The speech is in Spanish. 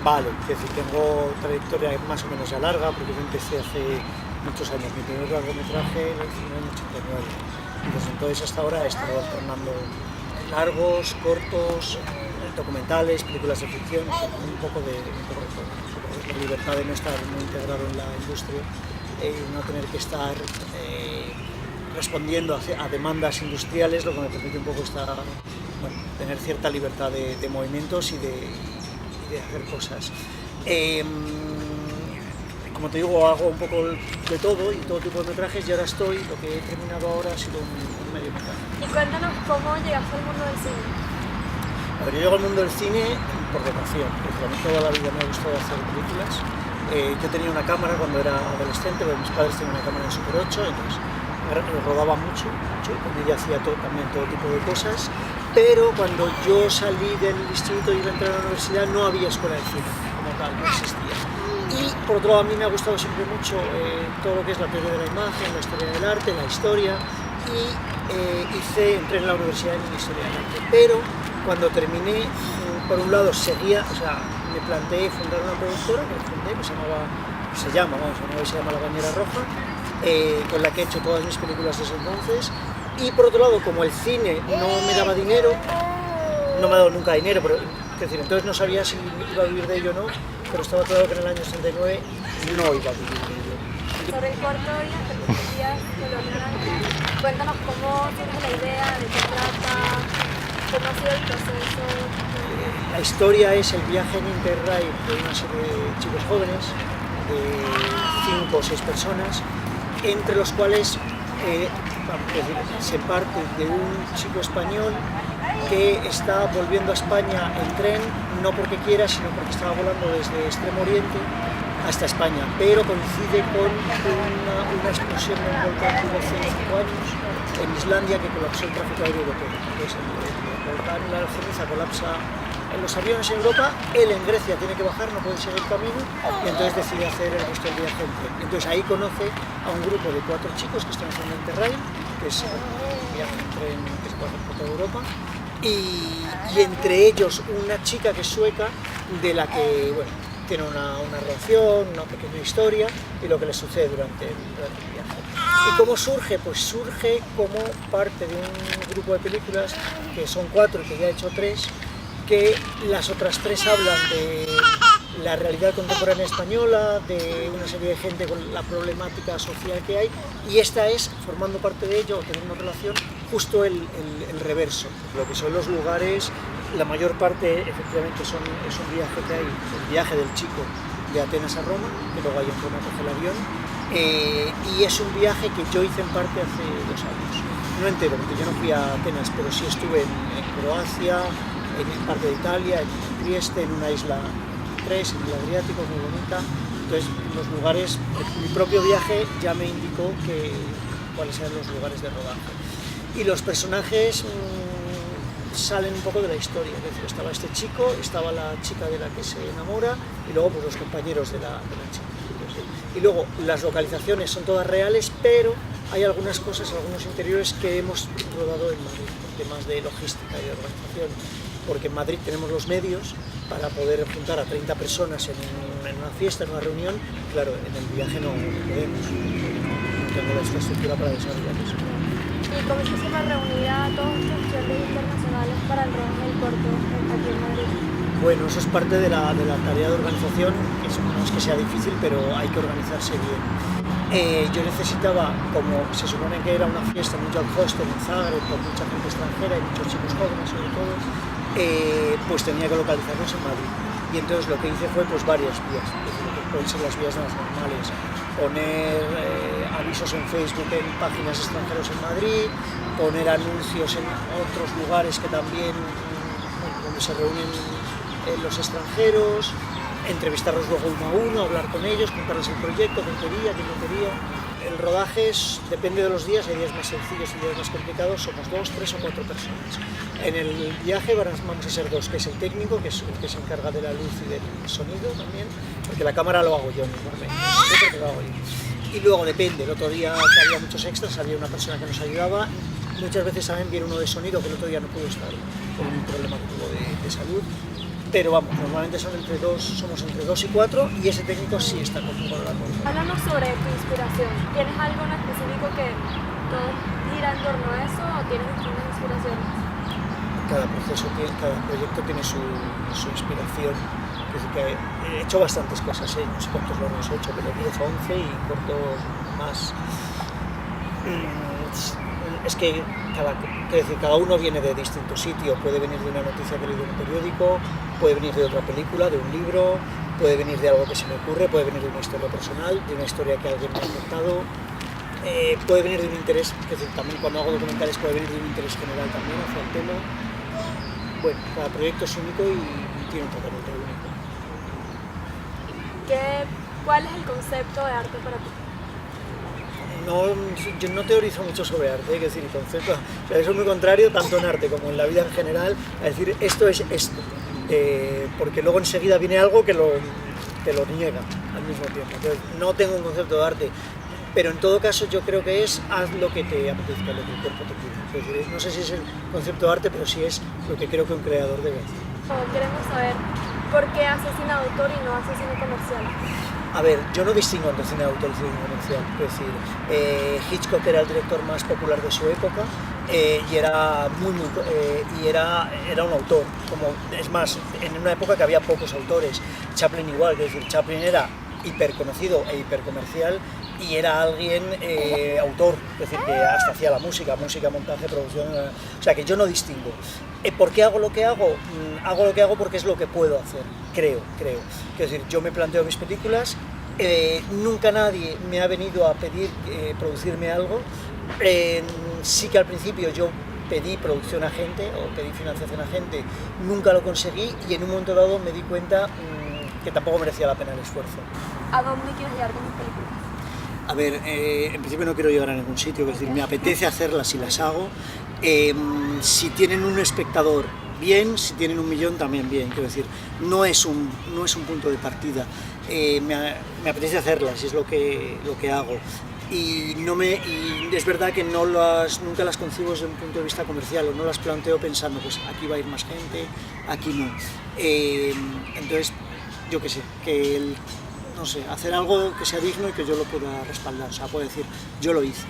Vale, es decir, tengo trayectoria más o menos ya larga, porque yo empecé hace muchos años. Mi primer largometraje lo hice en el año 89. Y desde entonces hasta ahora he estado alternando largos, cortos, documentales, películas de ficción, un poco de todo. La libertad de no estar muy integrado en la industria y no tener que estar respondiendo a demandas industriales, lo que me permite un poco tener cierta libertad de movimientos y de hacer cosas. Como te digo, hago un poco de todo y todo tipo de metrajes, y ahora lo que he terminado ahora ha sido un mediometraje. Y cuéntanos cómo llegaste al mundo del cine. A ver, yo llego al mundo del cine por vocación, porque a mí toda la vida me ha gustado hacer películas. Yo tenía una cámara cuando era adolescente, porque mis padres tenían una cámara de Super 8, entonces rodaba mucho, y con ella hacía también todo tipo de cosas, pero cuando yo salí del instituto y iba a entrar a la universidad no había escuela de cine como tal, no existía. Y por otro lado a mí me ha gustado siempre mucho todo lo que es la teoría de la imagen, la historia del arte, la historia, y entré en la universidad en historia del arte, pero cuando terminé, por un lado me planteé fundar una productora que se llama La Bañera Roja, con la que he hecho todas mis películas desde entonces. Y por otro lado, como el cine no me daba dinero, no me ha dado nunca dinero, pero es decir, entonces no sabía si iba a vivir de ello o no, pero estaba claro que en el año 69 no iba a vivir de ello. Sobre el corto y las perspectivas de lo naranja, cuéntanos cómo tienes la idea, de qué trata, cómo ha sido el proceso. La historia es el viaje en Interrail de una serie de chicos jóvenes, de 5 o 6 personas, entre los cuales se parte de un chico español que está volviendo a España en tren, no porque quiera, sino porque estaba volando desde Extremo Oriente hasta España, pero coincide con una explosión de un volcán que hubo hace 5 años en Islandia que colapsó el tráfico aéreo europeo. Entonces el volcán, la ceniza colapsa en los aviones en Europa, él en Grecia tiene que bajar, no puede seguir el camino, y entonces decide hacer el resto del viaje en tren. Entonces ahí conoce a un grupo de 4 chicos que están haciendo Interrail, que es un viaje en tren que se puede hacer por toda Europa, y entre ellos una chica que es sueca, de la que tiene una relación, una pequeña historia, y lo que le sucede durante el viaje. ¿Y cómo surge? Pues surge como parte de un grupo de películas, que son 4 y que ya he hecho 3, que las otras 3 hablan de la realidad contemporánea española, de una serie de gente con la problemática social que hay, y esta es, formando parte de ello, o teniendo relación, justo el reverso. Lo que son los lugares, la mayor parte efectivamente es un viaje que hay, el viaje del chico de Atenas a Roma, que luego hay en Roma coge el avión, y es un viaje que yo hice en parte hace 2 años. No entero, porque yo no fui a Atenas, pero sí estuve en Croacia, en parte de Italia, en Trieste, en una isla 3, en el Adriático, muy bonita. Entonces, los lugares, mi propio viaje ya me indicó cuáles eran los lugares de rodaje. Y los personajes salen un poco de la historia, es decir, estaba este chico, estaba la chica de la que se enamora, y luego pues, los compañeros de la chica. Y luego, las localizaciones son todas reales, pero hay algunas cosas, algunos interiores que hemos rodado en Madrid, por temas de logística y de organización, porque en Madrid tenemos los medios para poder juntar a 30 personas en una fiesta, en una reunión. Claro, en el viaje no podemos, no tengo la infraestructura para desarrollar eso. ¿Y cómo se hizo para reunir a todos estos estudiantes internacionales para el rodaje del corto aquí en Madrid? Bueno, eso es parte de la tarea de organización, que no es que sea difícil, pero hay que organizarse bien. Yo necesitaba, como se supone que era una fiesta en un job hostel en Zagreb, con mucha gente extranjera y muchos chicos jóvenes sobre todo, pues tenía que localizarnos en Madrid. Y entonces lo que hice fue pues varias vías, es decir, lo que pueden ser las vías más normales, poner avisos en Facebook en páginas extranjeras en Madrid, poner anuncios en otros lugares que también, donde se reúnen los extranjeros, entrevistarlos luego uno a uno, hablar con ellos, contarles el proyecto, qué quería, qué no quería. El rodaje depende de los días, hay días más sencillos y días más complicados, somos 2, 3 o 4 personas. En el viaje vamos a ser 2, que es el técnico, que es el que se encarga de la luz y del sonido también, porque la cámara lo hago yo normalmente, siempre lo hago yo. Y luego depende, el otro día que había muchos extras, había una persona que nos ayudaba, muchas veces también viene uno de sonido, que el otro día no pudo estar por un problema que tuvo de salud. pero vamos, normalmente somos entre 2 y 4 y ese técnico sí está conmigo a la cosa. Háblanos sobre tu inspiración. ¿Tienes algo en específico que todo gira en torno a eso o tienes distintas inspiraciones? Cada proyecto tiene su inspiración. Es decir, que he hecho bastantes cosas, no sé cuántos largos he hecho, pero 10 o 11 y corto más. Es que cada uno viene de distinto sitio, puede venir de una noticia que he leído en un periódico, puede venir de otra película, de un libro, puede venir de algo que se me ocurre, puede venir de una historia personal, de una historia que alguien me ha contado, puede venir de un interés, es decir, también cuando hago documentales puede venir de un interés general también hacia el tema. Bueno, cada proyecto es único y tiene un tratamiento único. ¿Cuál es el concepto de arte para ti? Yo no teorizo mucho sobre arte, es decir, el concepto, o sea, eso es muy contrario tanto en arte como en la vida en general, a decir esto es esto, porque luego enseguida viene algo que te lo niega al mismo tiempo. Entonces, no tengo un concepto de arte, pero en todo caso yo creo que es haz lo que te apetezca, lo que el cuerpo te pide. Es decir, no sé si es el concepto de arte, pero sí es lo que creo que un creador debe hacer. Queremos saber por qué haces cine de autor y no haces cine comercial. A ver, yo no distingo entre cine de autor y cine comercial. Es decir, Hitchcock era el director más popular de su época y era era un autor. Es más, en una época que había pocos autores. Chaplin igual, es decir, Chaplin era hiper conocido e hiper comercial y era alguien autor, es decir, que hasta hacía la música, montaje, producción, o sea que yo no distingo. ¿Por qué hago lo que hago? Hago lo que hago porque es lo que puedo hacer, creo. Es decir, yo me planteo mis películas, nunca nadie me ha venido a pedir producirme algo, sí que al principio yo pedí producción a gente o pedí financiación a gente, nunca lo conseguí y en un momento dado me di cuenta que tampoco merecía la pena el esfuerzo. ¿A dónde quieres llegar con tus películas? A ver, en principio no quiero llegar a ningún sitio, es decir, me apetece hacerlas y las hago. Si tienen un espectador, bien, si tienen 1 millón también bien, quiero decir, no es un punto de partida. Me apetece hacerlas, es lo que hago. Y es verdad que nunca las concibo desde un punto de vista comercial, o no las planteo pensando, pues aquí va a ir más gente, aquí no. Entonces, yo qué sé, no sé, hacer algo que sea digno y que yo lo pueda respaldar, o sea, puedo decir, yo lo hice.